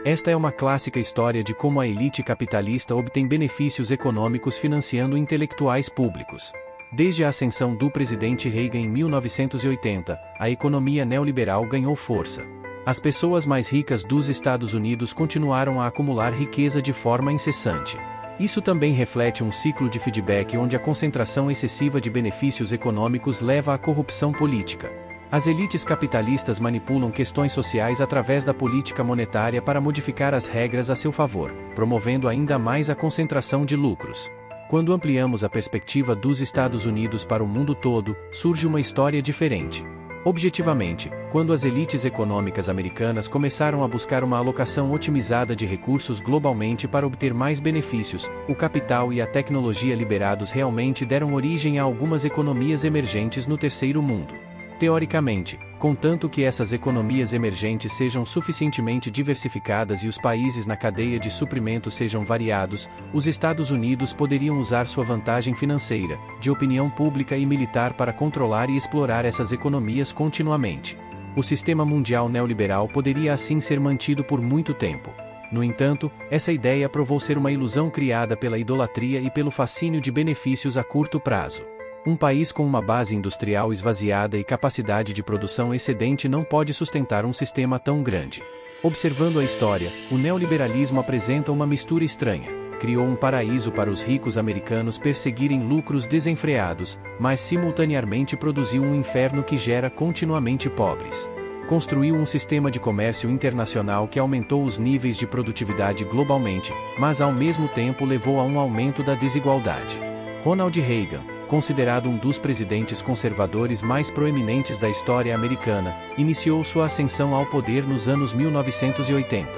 Esta é uma clássica história de como a elite capitalista obtém benefícios econômicos financiando intelectuais públicos. Desde a ascensão do presidente Reagan em 1980, a economia neoliberal ganhou força. As pessoas mais ricas dos Estados Unidos continuaram a acumular riqueza de forma incessante. Isso também reflete um ciclo de feedback onde a concentração excessiva de benefícios econômicos leva à corrupção política. As elites capitalistas manipulam questões sociais através da política monetária para modificar as regras a seu favor, promovendo ainda mais a concentração de lucros. Quando ampliamos a perspectiva dos Estados Unidos para o mundo todo, surge uma história diferente. Objetivamente, quando as elites econômicas americanas começaram a buscar uma alocação otimizada de recursos globalmente para obter mais benefícios, o capital e a tecnologia liberados realmente deram origem a algumas economias emergentes no terceiro mundo. Teoricamente, contanto que essas economias emergentes sejam suficientemente diversificadas e os países na cadeia de suprimentos sejam variados, os Estados Unidos poderiam usar sua vantagem financeira, de opinião pública e militar para controlar e explorar essas economias continuamente. O sistema mundial neoliberal poderia assim ser mantido por muito tempo. No entanto, essa ideia provou ser uma ilusão criada pela idolatria e pelo fascínio de benefícios a curto prazo. Um país com uma base industrial esvaziada e capacidade de produção excedente não pode sustentar um sistema tão grande. Observando a história, o neoliberalismo apresenta uma mistura estranha. Criou um paraíso para os ricos americanos perseguirem lucros desenfreados, mas simultaneamente produziu um inferno que gera continuamente pobres. Construiu um sistema de comércio internacional que aumentou os níveis de produtividade globalmente, mas ao mesmo tempo levou a um aumento da desigualdade. Ronald Reagan, considerado um dos presidentes conservadores mais proeminentes da história americana, iniciou sua ascensão ao poder nos anos 1980.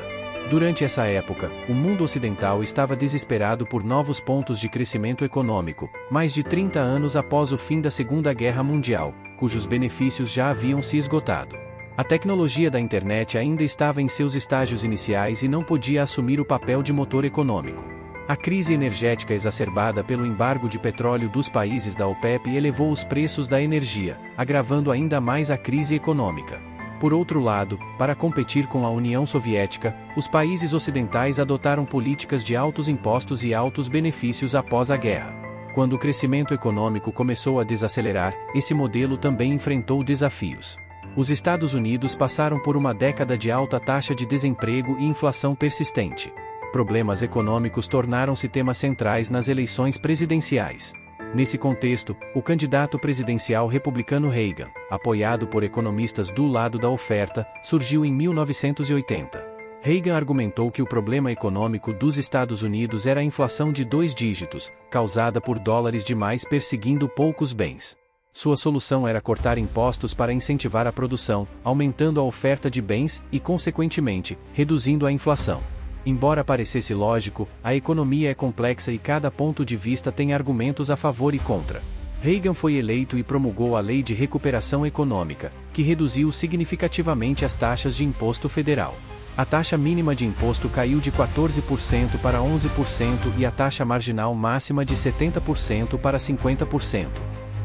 Durante essa época, o mundo ocidental estava desesperado por novos pontos de crescimento econômico, mais de 30 anos após o fim da Segunda Guerra Mundial, cujos benefícios já haviam se esgotado. A tecnologia da internet ainda estava em seus estágios iniciais e não podia assumir o papel de motor econômico. A crise energética exacerbada pelo embargo de petróleo dos países da OPEP elevou os preços da energia, agravando ainda mais a crise econômica. Por outro lado, para competir com a União Soviética, os países ocidentais adotaram políticas de altos impostos e altos benefícios após a guerra. Quando o crescimento econômico começou a desacelerar, esse modelo também enfrentou desafios. Os Estados Unidos passaram por uma década de alta taxa de desemprego e inflação persistente. Problemas econômicos tornaram-se temas centrais nas eleições presidenciais. Nesse contexto, o candidato presidencial republicano Reagan, apoiado por economistas do lado da oferta, surgiu em 1980. Reagan argumentou que o problema econômico dos Estados Unidos era a inflação de 2 dígitos, causada por dólares demais perseguindo poucos bens. Sua solução era cortar impostos para incentivar a produção, aumentando a oferta de bens e, consequentemente, reduzindo a inflação. Embora parecesse lógico, a economia é complexa e cada ponto de vista tem argumentos a favor e contra. Reagan foi eleito e promulgou a Lei de Recuperação Econômica, que reduziu significativamente as taxas de imposto federal. A taxa mínima de imposto caiu de 14% para 11% e a taxa marginal máxima de 70% para 50%.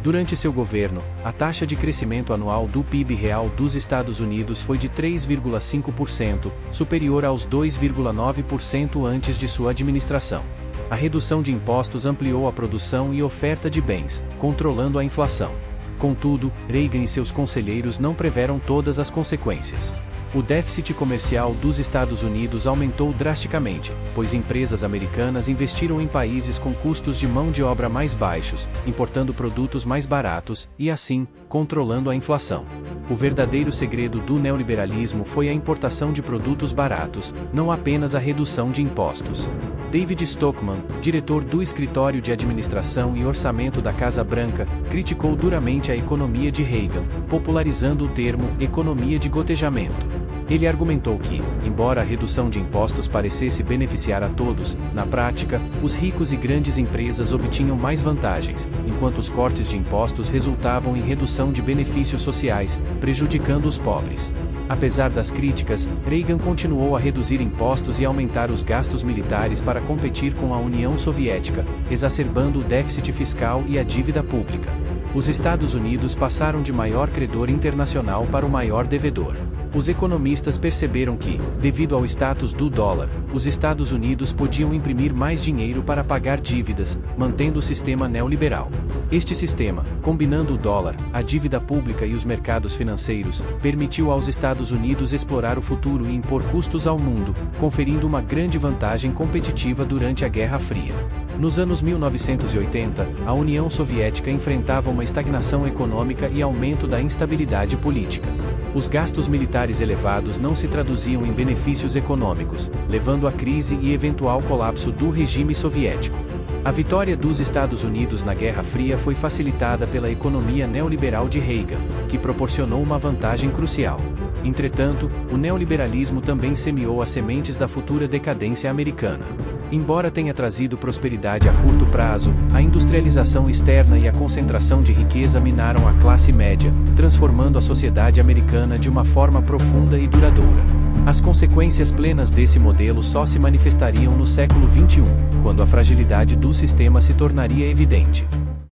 Durante seu governo, a taxa de crescimento anual do PIB real dos Estados Unidos foi de 3,5%, superior aos 2,9% antes de sua administração. A redução de impostos ampliou a produção e oferta de bens, controlando a inflação. Contudo, Reagan e seus conselheiros não preveram todas as consequências. O déficit comercial dos Estados Unidos aumentou drasticamente, pois empresas americanas investiram em países com custos de mão de obra mais baixos, importando produtos mais baratos e, assim, controlando a inflação. O verdadeiro segredo do neoliberalismo foi a importação de produtos baratos, não apenas a redução de impostos. David Stockman, diretor do Escritório de Administração e Orçamento da Casa Branca, criticou duramente a economia de Reagan, popularizando o termo economia de gotejamento. Ele argumentou que, embora a redução de impostos parecesse beneficiar a todos, na prática, os ricos e grandes empresas obtinham mais vantagens, enquanto os cortes de impostos resultavam em redução de benefícios sociais, prejudicando os pobres. Apesar das críticas, Reagan continuou a reduzir impostos e aumentar os gastos militares para competir com a União Soviética, exacerbando o déficit fiscal e a dívida pública. Os Estados Unidos passaram de maior credor internacional para o maior devedor. Os economistas perceberam que, devido ao status do dólar, os Estados Unidos podiam imprimir mais dinheiro para pagar dívidas, mantendo o sistema neoliberal. Este sistema, combinando o dólar, a dívida pública e os mercados financeiros, permitiu aos Estados Unidos explorar o futuro e impor custos ao mundo, conferindo uma grande vantagem competitiva durante a Guerra Fria. Nos anos 1980, a União Soviética enfrentava uma estagnação econômica e aumento da instabilidade política. Os gastos militares elevados não se traduziam em benefícios econômicos, levando à crise e eventual colapso do regime soviético. A vitória dos Estados Unidos na Guerra Fria foi facilitada pela economia neoliberal de Reagan, que proporcionou uma vantagem crucial. Entretanto, o neoliberalismo também semeou as sementes da futura decadência americana. Embora tenha trazido prosperidade a curto prazo, a industrialização externa e a concentração de riqueza minaram a classe média, transformando a sociedade americana de uma forma profunda e duradoura. As consequências plenas desse modelo só se manifestariam no século XXI, quando a fragilidade do sistema se tornaria evidente.